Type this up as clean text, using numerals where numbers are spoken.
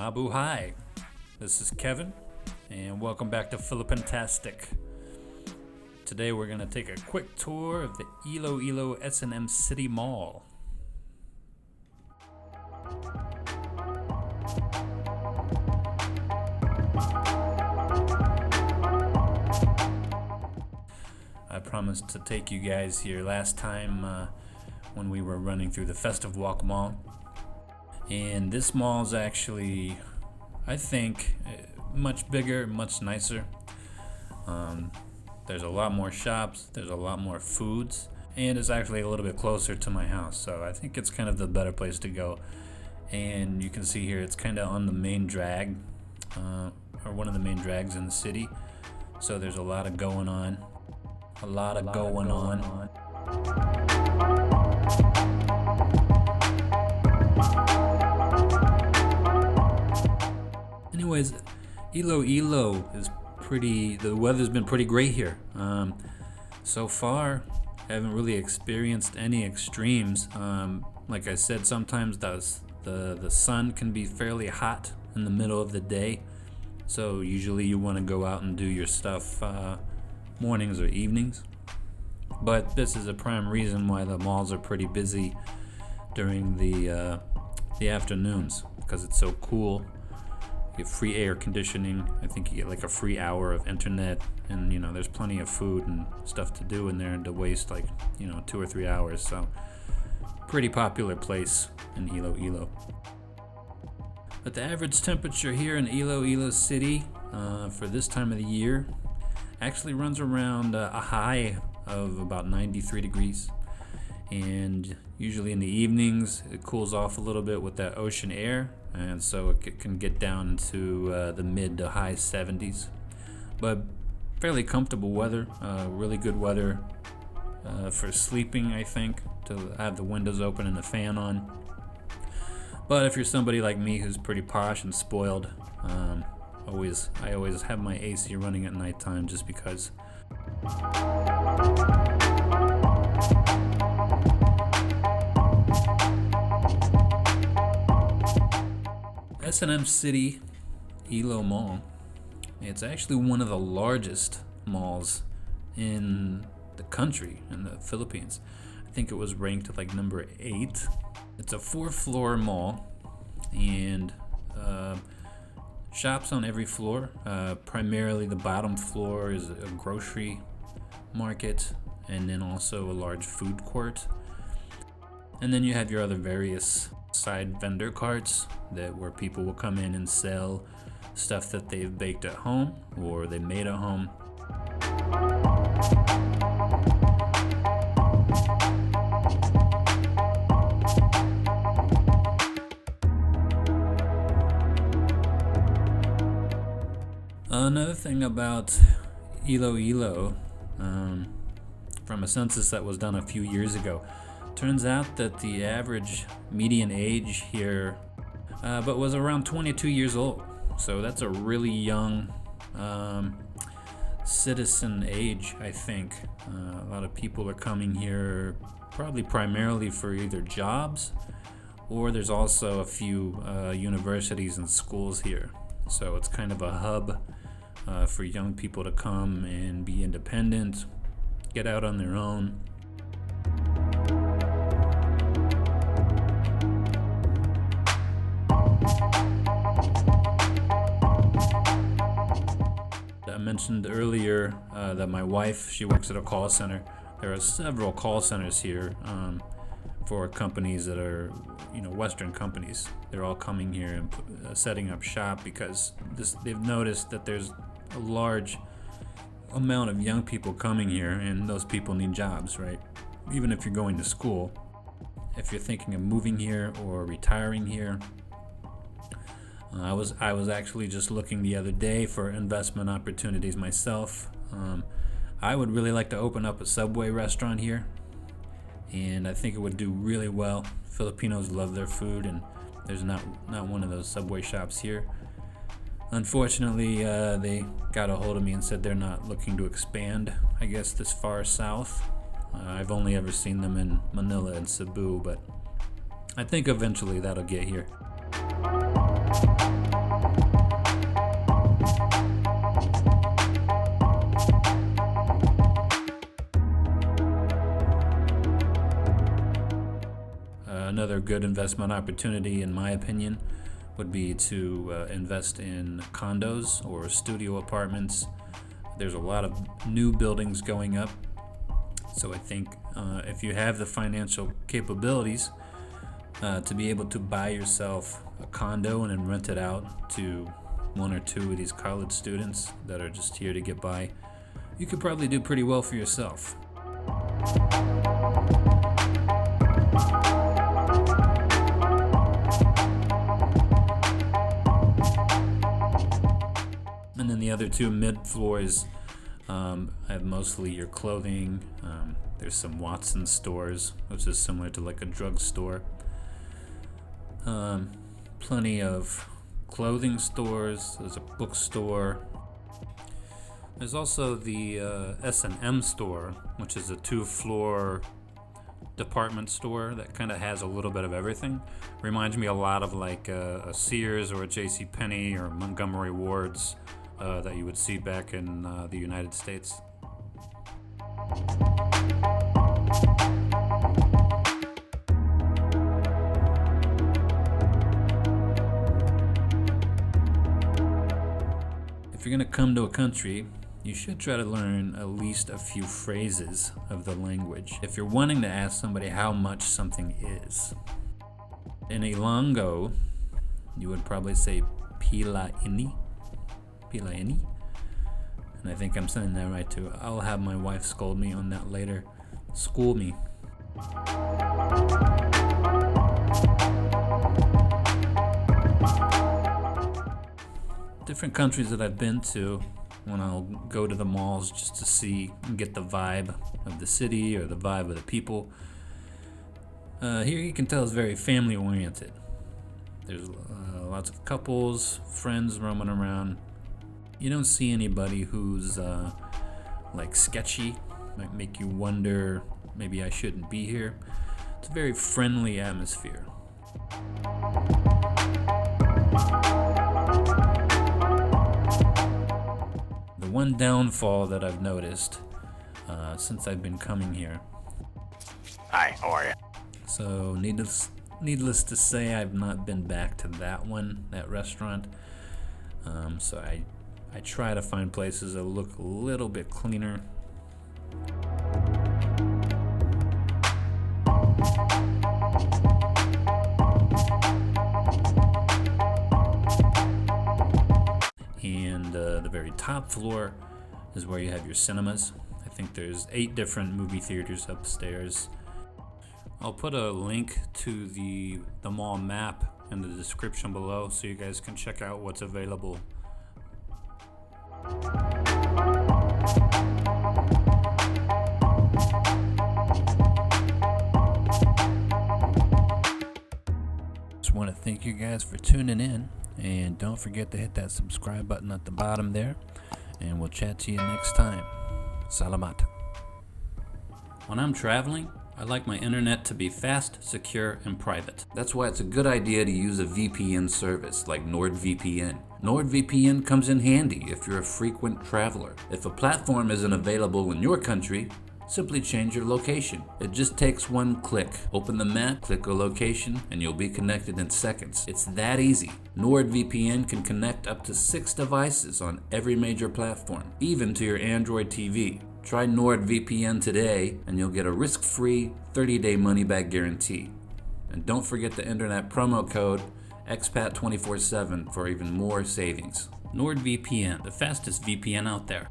Mabuhay. This is Kevin, and welcome back to Philippintastic. Today we're going to take a quick tour of the Iloilo S&M City Mall. I promised to take you guys here last time when we were running through the Festive Walk Mall. And this mall is actually, I think, much bigger, much nicer. There's a lot more shops, there's a lot more foods, and it's actually a little bit closer to my house. So I think it's kind of the better place to go. And you can see here it's kind of on the main drag, or one of the main drags in the city. So there's a lot of going on. Anyways, Iloilo is pretty, the weather's been pretty great here. So far, I haven't really experienced any extremes. Like I said, sometimes the sun can be fairly hot in the middle of the day. So usually you want to go out and do your stuff mornings or evenings. But this is a prime reason why the malls are pretty busy during the afternoons, because it's so cool. You get free air conditioning. I think you get like a free hour of internet, and there's plenty of food and stuff to do in there to waste 2 or 3 hours. So pretty popular place in Iloilo. But the average temperature here in Iloilo City for this time of the year actually runs around a high of about 93 degrees. And usually in the evenings it cools off a little bit with that ocean air, and so it can get down to the mid to high 70s. But fairly comfortable weather, really good weather for sleeping, I think, to have the windows open and the fan on. But if you're somebody like me who's pretty posh and spoiled, I always have my AC running at nighttime just because. S&M City Hilo Mall. It's actually one of the largest malls in the country, in the Philippines. I think it was ranked at like number 8. It's a 4-floor mall, and shops on every floor. Primarily the bottom floor is a grocery market, and then also a large food court. And then you have your other various side vendor carts where people will come in and sell stuff that they've baked at home or they made at home. Another thing about Iloilo, from a census that was done a few years ago, turns out that the average median age here was around 22 years old. So that's a really young citizen age, I think. A lot of people are coming here probably primarily for either jobs, or there's also a few universities and schools here. So it's kind of a hub for young people to come and be independent, get out on their own. I mentioned earlier that my wife, she works at a call center. There are several call centers here for companies that are, Western companies. They're all coming here and setting up shop because they've noticed that there's a large amount of young people coming here, and those people need jobs, right? Even if you're going to school, if you're thinking of moving here or retiring here. I was actually just looking the other day for investment opportunities myself. I would really like to open up a Subway restaurant here, and I think it would do really well. Filipinos love their food, and there's not one of those Subway shops here. Unfortunately, they got a hold of me and said they're not looking to expand, I guess, this far south. I've only ever seen them in Manila and Cebu, but I think eventually that'll get here. Another good investment opportunity, in my opinion, would be to invest in condos or studio apartments. There's a lot of new buildings going up, so I think if you have the financial capabilities to be able to buy yourself a condo and then rent it out to one or two of these college students that are just here to get by, you could probably do pretty well for yourself. And then the other two mid floors have mostly your clothing. There's some Watson stores, which is similar to like a drugstore. Plenty of clothing stores. There's a bookstore. There's also the S&M store, which is a 2-floor department store that kind of has a little bit of everything. Reminds me a lot of like a Sears or a JCPenney or Montgomery Ward's that you would see back in the United States. If you're going to come to a country, you should try to learn at least a few phrases of the language if you're wanting to ask somebody how much something is. In Ilonggo, you would probably say pila ini. Pila ini? And I think I'm saying that right too. I'll have my wife scold me on that later. School me. Different countries that I've been to, when I'll go to the malls just to see and get the vibe of the city or the vibe of the people. Here you can tell it's very family oriented. There's lots of couples, friends roaming around. You don't see anybody who's like sketchy, might make you wonder, maybe I shouldn't be here. It's a very friendly atmosphere. The one downfall that I've noticed since I've been coming here. Hi, how are you? So needless to say, I've not been back to that restaurant. So I try to find places that look a little bit cleaner. And the very top floor is where you have your cinemas. I think there's 8 different movie theaters upstairs. I'll put a link to the mall map in the description below so you guys can check out what's available. Just want to thank you guys for tuning in, and don't forget to hit that subscribe button at the bottom there, and we'll chat to you next time. Salamat. When I'm traveling, I like my internet to be fast, secure, and private. That's why it's a good idea to use a VPN service like NordVPN. NordVPN comes in handy if you're a frequent traveler. If a platform isn't available in your country, simply change your location. It just takes one click. Open the map, click a location, and you'll be connected in seconds. It's that easy. NordVPN can connect up to 6 devices on every major platform, even to your Android TV. Try NordVPN today and you'll get a risk-free 30-day money-back guarantee. And don't forget to enter that promo code expat247 for even more savings. NordVPN, the fastest VPN out there.